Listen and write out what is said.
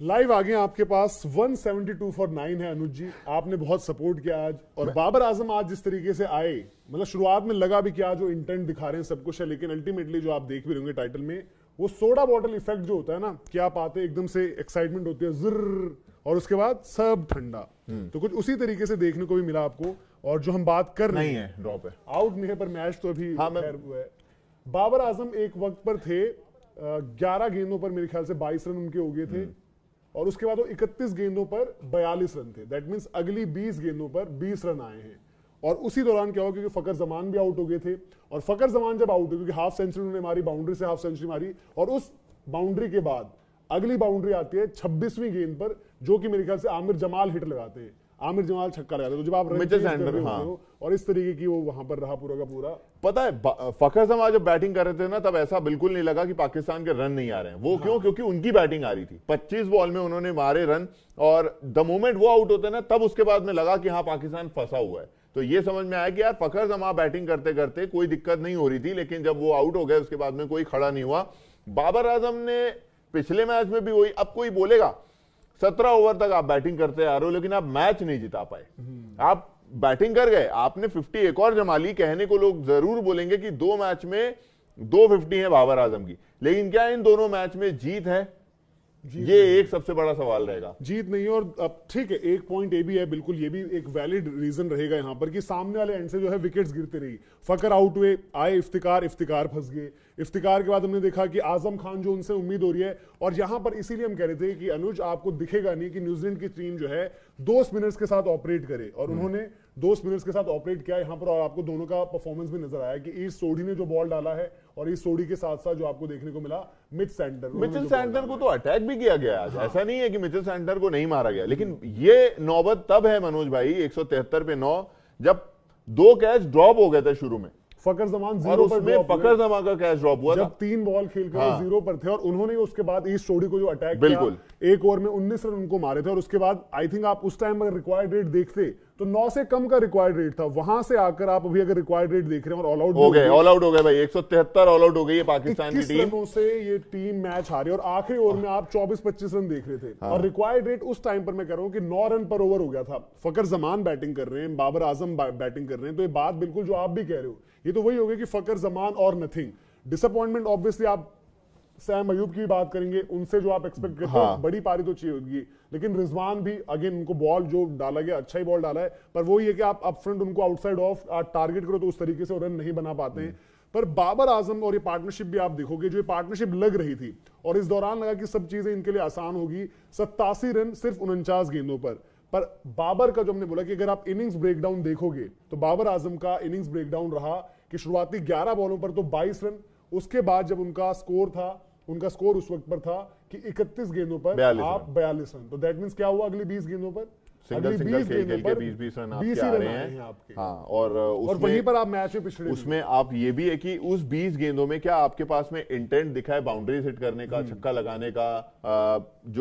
Live आ गए आपके पास 172 for 9 है अनुज जी। आपने बहुत सपोर्ट किया आज, और बाबर आजम आज जिस तरीके से आए, मतलब शुरुआत में लगा भी क्या जो इंटेंट दिखा रहे हैं सब कुछ है, लेकिन अल्टीमेटली जो आप देख भी रहेंगे टाइटल में, वो सोडा बॉटल इफेक्ट जो होता है ना, कि आप आते एकदम से एक्साइटमेंट होती है जुर्र, और उसके बाद सब ठंडा। तो कुछ उसी तरीके से देखने को भी मिला आपको। और जो हम बात कर रहे हैं, ड्रॉप है, आउट नहीं है, पर मैच तो अभी खैर हुआ है। बाबर आजम एक वक्त पर थे 11 गेंदों पर मेरे ख्याल से 22 रन उनके हो गए थे, और उसके बाद वो 31 गेंदों पर 42 रन थे। दैट मींस अगली 20 गेंदों पर 20 रन आए हैं। और उसी दौरान क्या हुआ, क्योंकि फकर जमान भी आउट हो गए थे, और फकर जमान जब आउट हुए, क्योंकि हाफ सेंचुरी उन्होंने मारी, बाउंड्री से हाफ सेंचुरी मारी, और उस बाउंड्री के बाद अगली बाउंड्री आती है 26वीं गेंद पर, जो कि मेरे ख्याल से आमिर जमाल हिट लगाते हैं, आमिर जमाल छक्का लगाते हैं। तो जब आप मिचेल सैंटनर, हो, और इस तरीके की वो वहां पर रहा पूरा का पूरा। पता है फखर जमान जब बैटिंग कर रहे थे ना, तब ऐसा बिल्कुल नहीं लगा कि पाकिस्तान के रन नहीं आ रहे हैं। वो क्यों? क्योंकि उनकी बैटिंग आ रही थी। 25 बॉल में उन्होंने मारे रन, और द मोमेंट वो आउट होते ना, तब उसके बाद में लगा कि हाँ पाकिस्तान फंसा हुआ है। तो ये समझ में आया कि यार फखर जमान बैटिंग करते करते कोई दिक्कत नहीं हो रही थी, लेकिन जब वो आउट हो गए उसके बाद में कोई खड़ा नहीं हुआ। बाबर आजम ने पिछले मैच में भी वही, अब कोई बोलेगा 17 ओवर तक आप बैटिंग करते आ रहे हो, लेकिन आप मैच नहीं जिता पाए। आप बैटिंग कर गए, आपने 50 एक और जमा ली, कहने को लोग जरूर बोलेंगे कि 2 मैच में 2 50 है बाबर आजम की, लेकिन क्या इन दोनों मैच में जीत है? ये एक सबसे बड़ा सवाल रहेगा। जीत नहीं, और अब ठीक है, एक पॉइंट ये भी है, बिल्कुल ये भी एक वैलिड रीजन रहेगा यहां पर, कि सामने वाले एंड से जो है विकेट्स गिरते रही। फकर आउट हुए, आए इफ्तिकार फंस गए। इफ्तिकार के बाद हमने देखा कि आजम खान जो उनसे उम्मीद हो रही है, और यहां पर इसीलिए हम कह रहे थे कि अनुज आपको दिखेगा नहीं कि न्यूजीलैंड की टीम जो है 2 स्पिनर्स के साथ ऑपरेट करे, और उन्होंने 2 स्पिनर्स के साथ ऑपरेट किया यहां पर, और आपको दोनों का परफॉर्मेंस भी नजर आया कि ईस्ट सोडी ने जो बॉल डाला है, और ईस्ट सोडी के साथ साथ जो आपको देखने को मिला मिचेल सैंटनर को तो अटैक भी किया गया आज। ऐसा नहीं है कि मिचेल सैंटनर को नहीं मारा गया, लेकिन ये नौबत तब है मनोज भाई 173 पे 9, जब 2 कैच ड्रॉप हो गए थे शुरू में, फकर जमान और उसमें फकर जमान का कैच ड्रॉप हुआ जब था। 3 बॉल खेलकर 0 पर थे, और उन्होंने उसके बाद ईस्ट सोडी को जो अटैक किया, एक ओवर में 19 रन उनको मारे थे, और उसके बाद आई थिंक आप उस टाइम अगर रिक्वायर्ड रेट देखते तो 9 से कम का रिक्वायर्ड रेट था। वहां से आकर आप अभी अगर रिक्वायर्ड रेट देख रहे हैं, और ऑल आउट हो गए भाई, 173 ऑल आउट हो गई है पाकिस्तान की टीम। रनों से ये टीम मैच हारी, और आखिरी ओवर में आप 24-25 रन देख रहे थे। और रिक्वायर्ड रेट उस टाइम पर मैं कह रहा हूं कि 9 रन पर ओवर हो गया था। फकर जमान बैटिंग कर रहे हैं, बाबर आजम बैटिंग कर रहे हैं, तो ये बात बिल्कुल जो आप भी कह रहे हो, ये तो वही होगी कि फकर जमान और नथिंग। डिसअपॉइंटमेंट ऑब्वियसली आप सैम अयूब की बात करेंगे, उनसे जो आप एक्सपेक्ट करते हो बड़ी पारी तो चाहिए होगी, लेकिन रिजवान भी अगेन उनको बॉल जो डाला गया अच्छा ही बॉल डाला है, पर वो ये कि आप अपफ्रंट उनको आउटसाइड ऑफ टारगेट करो तो उस तरीके से रन नहीं बना पाते हैं। पर बाबर आजम और ये पार्टनरशिप भी आप देखोगे, जो ये पार्टनरशिप लग रही थी, और इस दौरान लगा कि सब चीजें इनके लिए आसान होगी। 87 रन सिर्फ 49 गेंदों पर बाबर का जो हमने बोला कि अगर आप इनिंग्स ब्रेकडाउन देखोगे, तो बाबर आजम का इनिंग्स ब्रेकडाउन रहा कि शुरुआती 11 बॉलों पर तो 22 रन, उसके बाद जब उनका स्कोर उस वक्त पर था कि 31 गेंदों पर आप 42 रन। तो दैट मींस क्या हुआ, अगली 20 गेंदों पर सिंगल खेल के 20 रन आपके आ रहे हैं आपके। हाँ, और वहीं पर आप मैच में पिछड़े। उसमें आप ये भी है कि उस 20 गेंदों में क्या आपके पास में इंटेंट दिखा है बाउंड्री हिट करने का, छक्का लगाने का, जो